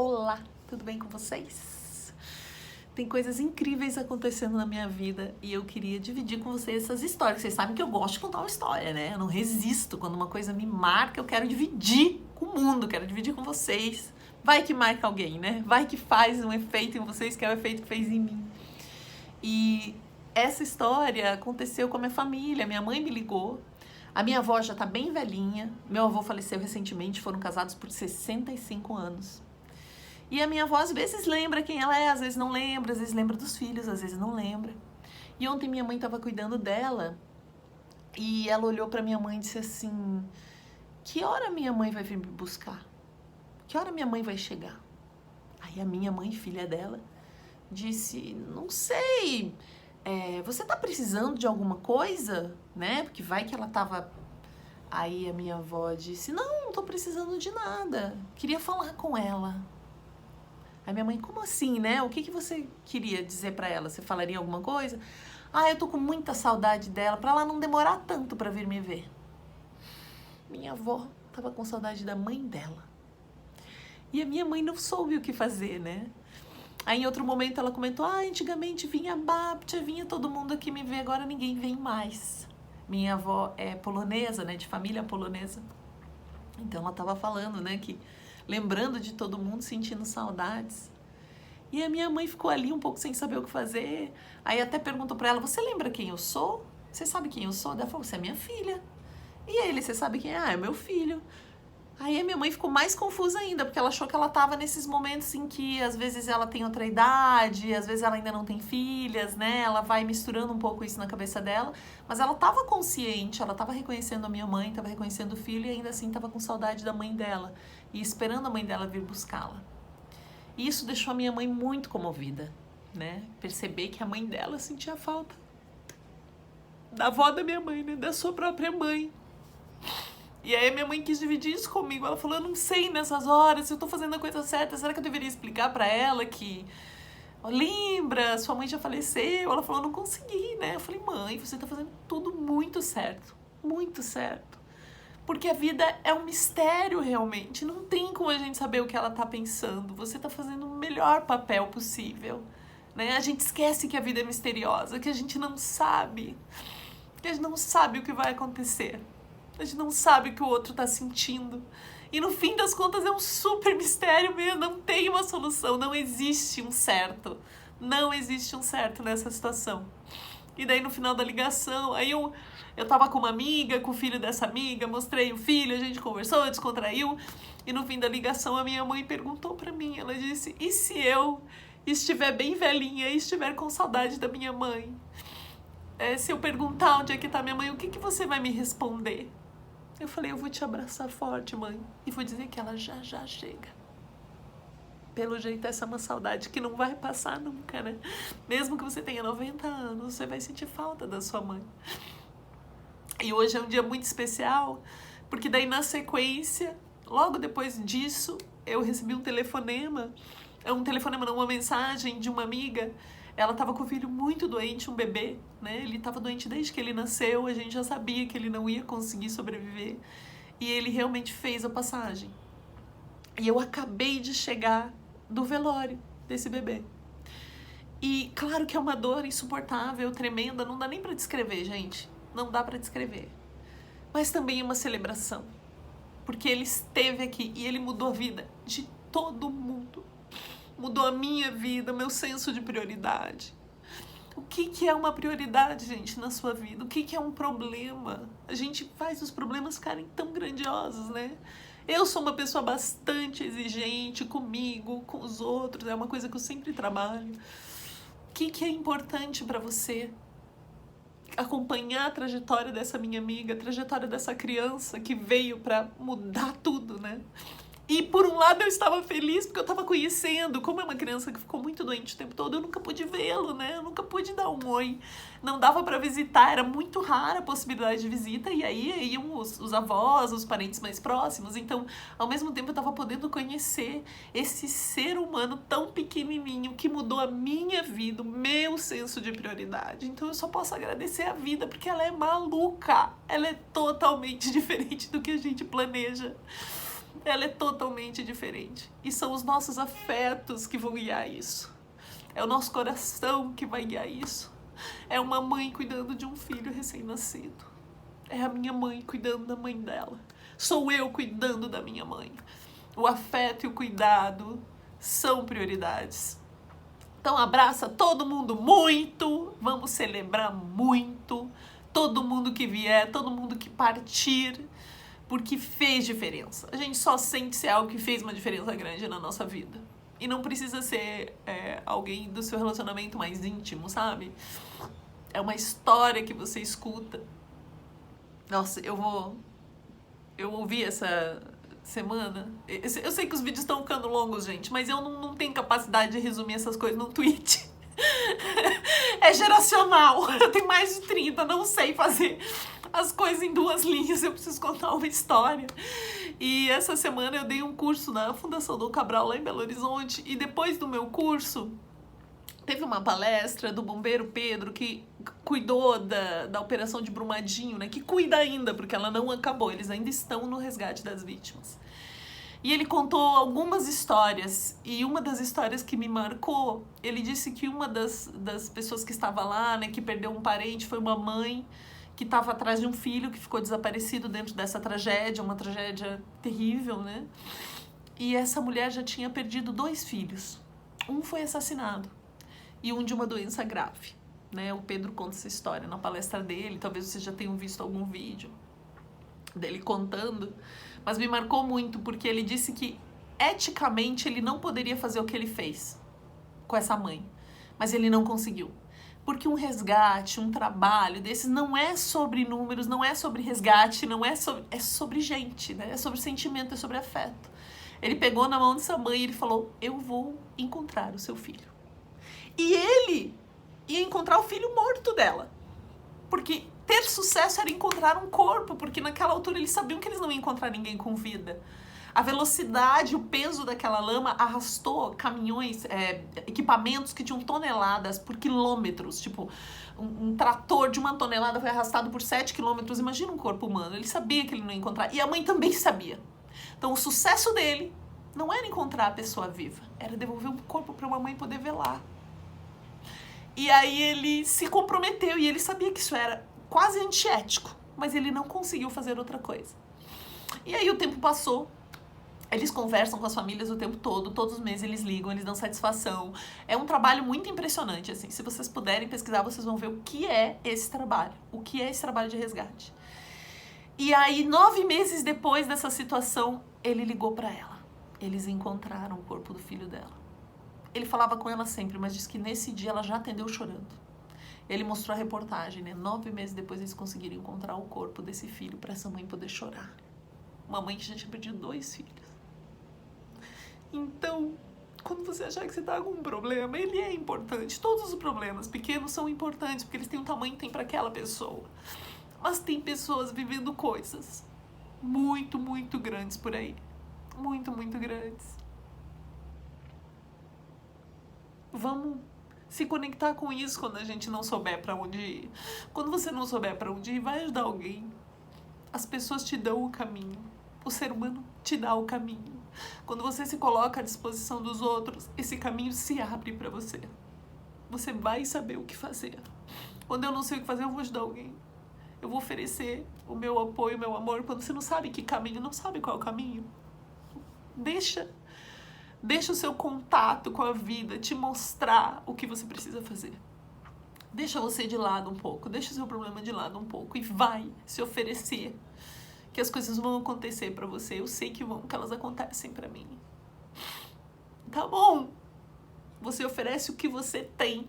Olá, tudo bem com vocês? Tem coisas incríveis acontecendo na minha vida e eu queria dividir com vocês essas histórias. Vocês sabem que eu gosto de contar uma história, né? Eu não resisto. Quando uma coisa me marca, eu quero dividir com o mundo, quero dividir com vocês. Vai que marca alguém, né? Vai que faz um efeito em vocês, que é o efeito que fez em mim. E essa história aconteceu com a minha família. Minha mãe me ligou. A minha avó já tá bem velhinha. Meu avô faleceu recentemente, foram casados por 65 anos. E a minha avó às vezes lembra quem ela é, às vezes não lembra, às vezes lembra dos filhos, às vezes não lembra. E ontem minha mãe estava cuidando dela e ela olhou para minha mãe e disse assim: que hora minha mãe vai vir me buscar? Que hora minha mãe vai chegar? Aí a minha mãe, filha dela, disse: não sei, você tá precisando de alguma coisa? Né? Porque vai que ela tava... Aí a minha avó disse: não tô precisando de nada, queria falar com ela. Aí minha mãe: como assim, né? O que você queria dizer pra ela? Você falaria alguma coisa? Eu tô com muita saudade dela, pra ela não demorar tanto pra vir me ver. Minha avó tava com saudade da mãe dela. E a minha mãe não soube o que fazer, né? Aí em outro momento ela comentou: antigamente vinha a Babcia, vinha todo mundo aqui me ver, agora ninguém vem mais. Minha avó é polonesa, né? De família polonesa. Então ela tava falando, né, que lembrando de todo mundo, sentindo saudades. E a minha mãe ficou ali um pouco sem saber o que fazer. Aí até perguntou pra ela: você lembra quem eu sou? Você sabe quem eu sou? Ela falou: você é minha filha. E ele: você sabe quem é? É meu filho. Aí a minha mãe ficou mais confusa ainda, porque ela achou que ela tava nesses momentos em que às vezes ela tem outra idade, às vezes ela ainda não tem filhas, né? Ela vai misturando um pouco isso na cabeça dela, mas ela tava consciente, ela tava reconhecendo a minha mãe, tava reconhecendo o filho e ainda assim tava com saudade da mãe dela e esperando a mãe dela vir buscá-la. E isso deixou a minha mãe muito comovida, né? Perceber que a mãe dela sentia falta da avó da minha mãe, né? Da sua própria mãe. E aí a minha mãe quis dividir isso comigo. Ela falou: eu não sei nessas horas se eu tô fazendo a coisa certa. Será que eu deveria explicar pra ela que... lembra, sua mãe já faleceu? Ela falou: não consegui, né? Eu falei: mãe, você tá fazendo tudo muito certo. Muito certo. Porque a vida é um mistério realmente. Não tem como a gente saber o que ela tá pensando. Você tá fazendo o melhor papel possível, né? A gente esquece que a vida é misteriosa, que a gente não sabe. Que a gente não sabe o que vai acontecer. A gente não sabe o que o outro tá sentindo. E no fim das contas é um super mistério mesmo. Não tem uma solução. Não existe um certo. Não existe um certo nessa situação. E daí no final da ligação, aí eu tava com uma amiga, com o filho dessa amiga, mostrei o filho, a gente conversou, descontraiu. E no fim da ligação a minha mãe perguntou pra mim, ela disse: e se eu estiver bem velhinha e estiver com saudade da minha mãe? Se eu perguntar onde é que tá minha mãe, o que você vai me responder? Eu falei: eu vou te abraçar forte, mãe, e vou dizer que ela já já chega. Pelo jeito essa é uma saudade que não vai passar nunca, né? Mesmo que você tenha 90 anos, você vai sentir falta da sua mãe. E hoje é um dia muito especial, porque daí na sequência, logo depois disso, eu recebi um telefonema. Uma mensagem de uma amiga. Ela estava com o filho muito doente, um bebê, né? Ele estava doente desde que ele nasceu, a gente já sabia que ele não ia conseguir sobreviver. E ele realmente fez a passagem. E eu acabei de chegar do velório desse bebê. E claro que é uma dor insuportável, tremenda, não dá nem para descrever, gente. Não dá para descrever. Mas também é uma celebração. Porque ele esteve aqui e ele mudou a vida de todo mundo. Mudou a minha vida, meu senso de prioridade. O que é uma prioridade, gente, na sua vida? O que é um problema? A gente faz os problemas ficarem tão grandiosos, né? Eu sou uma pessoa bastante exigente comigo, com os outros, é uma coisa que eu sempre trabalho. O que é importante pra você? Acompanhar a trajetória dessa minha amiga, a trajetória dessa criança que veio pra mudar tudo, né? E por um lado eu estava feliz porque eu estava conhecendo. Como é uma criança que ficou muito doente o tempo todo, eu nunca pude vê-lo, né? Eu nunca pude dar um oi. Não dava para visitar, era muito rara a possibilidade de visita. E aí iam os avós, os parentes mais próximos. Então, ao mesmo tempo eu estava podendo conhecer esse ser humano tão pequenininho que mudou a minha vida, o meu senso de prioridade. Então eu só posso agradecer a vida porque ela é maluca. Ela é totalmente diferente do que a gente planeja. Ela é totalmente diferente. E são os nossos afetos que vão guiar isso. É o nosso coração que vai guiar isso. É uma mãe cuidando de um filho recém-nascido. É a minha mãe cuidando da mãe dela. Sou eu cuidando da minha mãe. O afeto e o cuidado são prioridades. Então abraça todo mundo muito, vamos celebrar muito, todo mundo que vier, todo mundo que partir, porque fez diferença. A gente só sente se é algo que fez uma diferença grande na nossa vida. E não precisa ser alguém do seu relacionamento mais íntimo, sabe? É uma história que você escuta. Nossa, eu ouvi essa semana. Eu sei que os vídeos estão ficando longos, gente, mas eu não tenho capacidade de resumir essas coisas num tweet. É geracional. Eu tenho mais de 30, não sei fazer as coisas em 2 linhas. Eu preciso contar uma história. E essa semana eu dei um curso na Fundação Dom Cabral, lá em Belo Horizonte. E depois do meu curso, teve uma palestra do bombeiro Pedro, que cuidou da operação de Brumadinho, né? Que cuida ainda, porque ela não acabou. Eles ainda estão no resgate das vítimas. E ele contou algumas histórias, e uma das histórias que me marcou, ele disse que uma das pessoas que estava lá, né, que perdeu um parente, foi uma mãe que estava atrás de um filho que ficou desaparecido dentro dessa tragédia, uma tragédia terrível, né? E essa mulher já tinha perdido 2 filhos. Um foi assassinado e um de uma doença grave, né? O Pedro conta essa história na palestra dele, talvez vocês já tenham visto algum vídeo dele contando, mas me marcou muito porque ele disse que eticamente ele não poderia fazer o que ele fez com essa mãe, mas ele não conseguiu. Porque um resgate, um trabalho desses não é sobre números, não é sobre resgate, não é sobre, é sobre gente, né? É sobre sentimento, é sobre afeto. Ele pegou na mão dessa mãe e ele falou: eu vou encontrar o seu filho. E ele ia encontrar o filho morto dela. Porque ter sucesso era encontrar um corpo, porque naquela altura eles sabiam que eles não iam encontrar ninguém com vida. A velocidade, o peso daquela lama arrastou caminhões, equipamentos que tinham toneladas por quilômetros. Tipo, um trator de 1 tonelada foi arrastado por 7 quilômetros. Imagina um corpo humano. Ele sabia que ele não ia encontrar. E a mãe também sabia. Então o sucesso dele não era encontrar a pessoa viva, era devolver um corpo para uma mãe poder velar. E aí ele se comprometeu e ele sabia que isso era quase antiético, mas ele não conseguiu fazer outra coisa. E aí o tempo passou, eles conversam com as famílias o tempo todo, todos os meses eles ligam, eles dão satisfação. É um trabalho muito impressionante, assim. Se vocês puderem pesquisar, vocês vão ver o que é esse trabalho, o que é esse trabalho de resgate. E aí, 9 meses depois dessa situação, ele ligou para ela. Eles encontraram o corpo do filho dela. Ele falava com ela sempre, mas disse que nesse dia ela já atendeu chorando. Ele mostrou a reportagem, né? 9 meses depois eles conseguiram encontrar o corpo desse filho para essa mãe poder chorar. Uma mãe que já tinha perdido 2 filhos. Então, quando você achar que você tá com um problema, ele é importante. Todos os problemas pequenos são importantes, porque eles têm um tamanho que tem para aquela pessoa. Mas tem pessoas vivendo coisas muito, muito grandes por aí. Muito, muito grandes. Vamos se conectar com isso quando a gente não souber para onde ir. Quando você não souber para onde ir, vai ajudar alguém. As pessoas te dão o caminho. O ser humano te dá o caminho. Quando você se coloca à disposição dos outros, esse caminho se abre para você. Você vai saber o que fazer. Quando eu não sei o que fazer, eu vou ajudar alguém. Eu vou oferecer o meu apoio, o meu amor. Quando você não sabe que caminho, não sabe qual é o caminho, deixa o seu contato com a vida te mostrar o que você precisa fazer. Deixa você de lado um pouco, deixa o seu problema de lado um pouco e vai se oferecer, que as coisas vão acontecer pra você. Eu sei que vão, que elas acontecem pra mim. Tá bom? Você oferece o que você tem.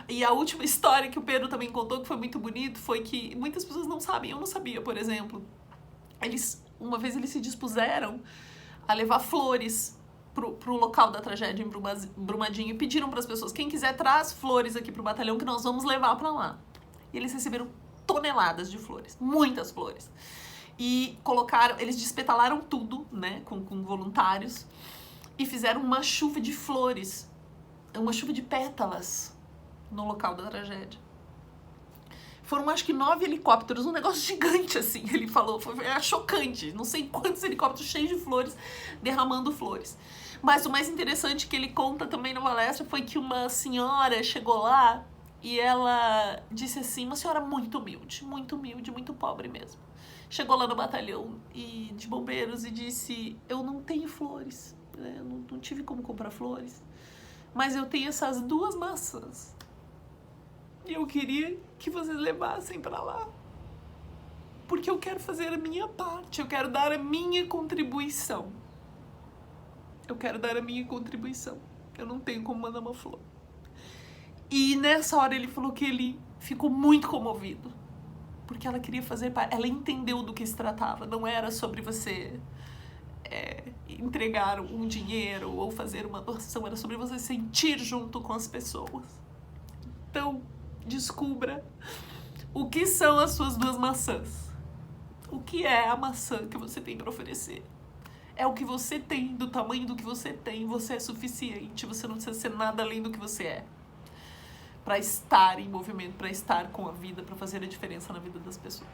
E a última história que o Pedro também contou, que foi muito bonito, foi que muitas pessoas não sabem. Eu não sabia, por exemplo. Uma vez eles se dispuseram a levar flores pro local da tragédia em Brumadinho e pediram para as pessoas: quem quiser, traz flores aqui pro batalhão que nós vamos levar para lá. E eles receberam toneladas de flores, muitas flores. E eles despetalaram tudo, né, com voluntários, e fizeram uma chuva de flores, uma chuva de pétalas no local da tragédia. Foram acho que 9 helicópteros, um negócio gigante assim, ele falou, era chocante, não sei quantos helicópteros cheios de flores, derramando flores. Mas o mais interessante que ele conta também na palestra foi que uma senhora chegou lá e ela disse assim, uma senhora muito humilde, muito pobre mesmo. Chegou lá no batalhão de bombeiros e disse, eu não tenho flores, né? Eu não tive como comprar flores, mas eu tenho essas 2 maçãs. E eu queria que vocês levassem pra lá. Porque eu quero fazer a minha parte, eu quero dar a minha contribuição. Eu quero dar a minha contribuição. Eu não tenho como mandar uma flor. E nessa hora ele falou que ele ficou muito comovido. Porque ela queria fazer parte, ela entendeu do que se tratava. Não era sobre você entregar um dinheiro ou fazer uma doação, era sobre você sentir junto com as pessoas. Então, descubra o que são as suas 2 maçãs. O que é a maçã que você tem para oferecer? É o que você tem, do tamanho do que você tem. Você é suficiente, você não precisa ser nada além do que você é. Para estar em movimento, para estar com a vida, para fazer a diferença na vida das pessoas.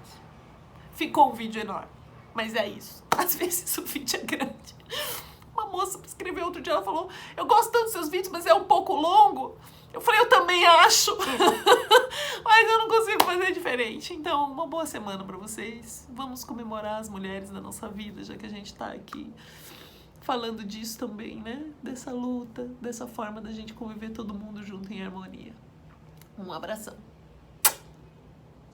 Ficou um vídeo enorme, mas é isso. Às vezes o vídeo é grande. Uma moça escreveu outro dia, ela falou, eu gosto tanto dos seus vídeos, mas é um pouco longo. Eu falei, eu também acho. Mas eu não consigo fazer diferente. Então, uma boa semana pra vocês. Vamos comemorar as mulheres da nossa vida, já que a gente tá aqui falando disso também, né? Dessa luta, dessa forma da gente conviver todo mundo junto em harmonia. Um abração.